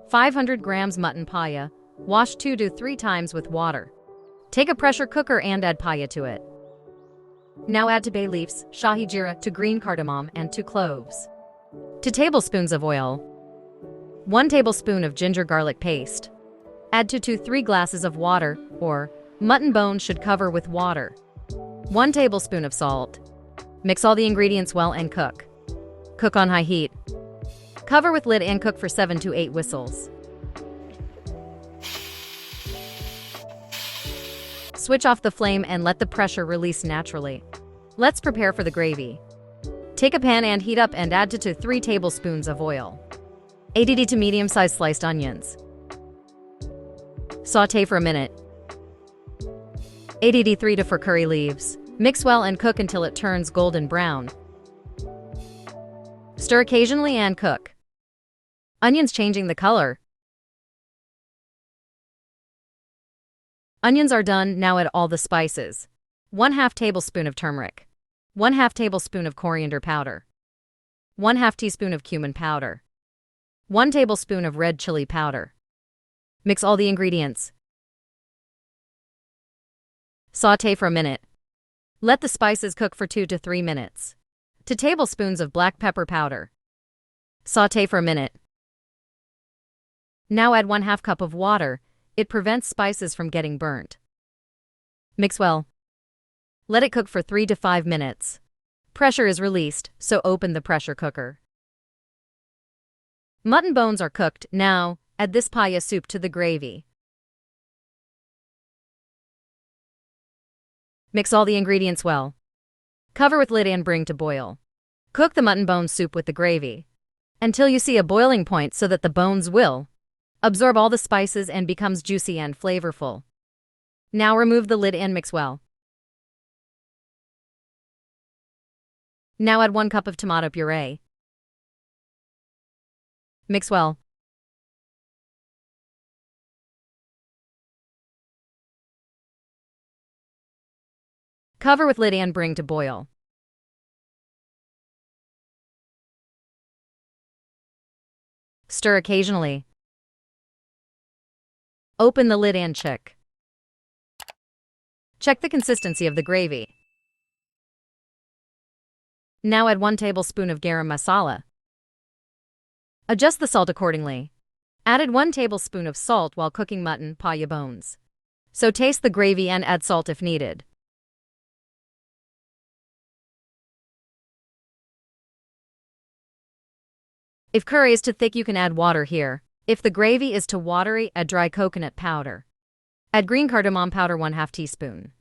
500 grams mutton paya. Wash 2 to 3 times with water. Take a pressure cooker and add paya to it. Now add to bay leaves, shahi jeera, to green cardamom, and 2 cloves. 2 tablespoons of oil. 1 tablespoon of ginger garlic paste. Add 2 to 3 glasses of water, or mutton bones should cover with water. 1 tablespoon of salt. Mix all the ingredients well and cook. Cook on high heat. Cover with lid and cook for 7 to 8 whistles. Switch off the flame and let the pressure release naturally. Let's prepare for the gravy. Take a pan and heat up and add 2 to 3 tablespoons of oil. Add to medium-sized sliced onions. Sauté for a minute. Add 3 to 4 curry leaves. Mix well and cook until it turns golden brown. Stir occasionally and cook. Onions changing the color. Onions are done, now add all the spices. 1/2 tablespoon of turmeric. 1/2 tablespoon of coriander powder. 1/2 teaspoon of cumin powder. 1 tablespoon of red chili powder. Mix all the ingredients. Sauté for a minute. Let the spices cook for 2 to 3 minutes. 2 tablespoons of black pepper powder. Sauté for a minute. Now add 1/2 cup of water. It prevents spices from getting burnt. Mix well. Let it cook for 3 to 5 minutes. Pressure is released, so open the pressure cooker. Mutton bones are cooked. Now, add this paya soup to the gravy. Mix all the ingredients well. Cover with lid and bring to boil. Cook the mutton bone soup with the gravy until you see a boiling point so that the bones will absorb all the spices and becomes juicy and flavorful. Now remove the lid and mix well. Now add 1 cup of tomato puree. Mix well. Cover with lid and bring to boil. Stir occasionally. Open the lid and check. Check the consistency of the gravy. Now add 1 tablespoon of garam masala. Adjust the salt accordingly. Added 1 tablespoon of salt while cooking mutton paya bones. So taste the gravy and add salt if needed. If curry is too thick, you can add water here. If the gravy is too watery, add dry coconut powder. Add green cardamom powder 1/2 teaspoon.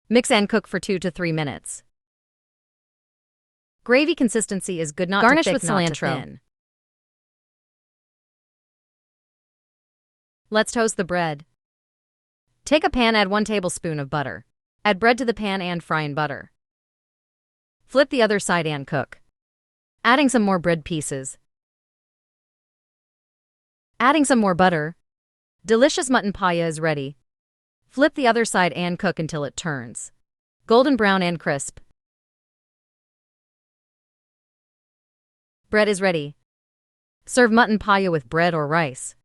Mix and cook for 2 to 3 minutes. Gravy consistency is good, not too thick, garnish with cilantro. Let's toast the bread. Take a pan, add 1 tablespoon of butter. Add bread to the pan and fry in butter. Flip the other side and cook. Adding some more bread pieces. Adding some more butter. Delicious mutton paya is ready. Flip the other side and cook until it turns golden brown and crisp. Bread is ready. Serve mutton paya with bread or rice.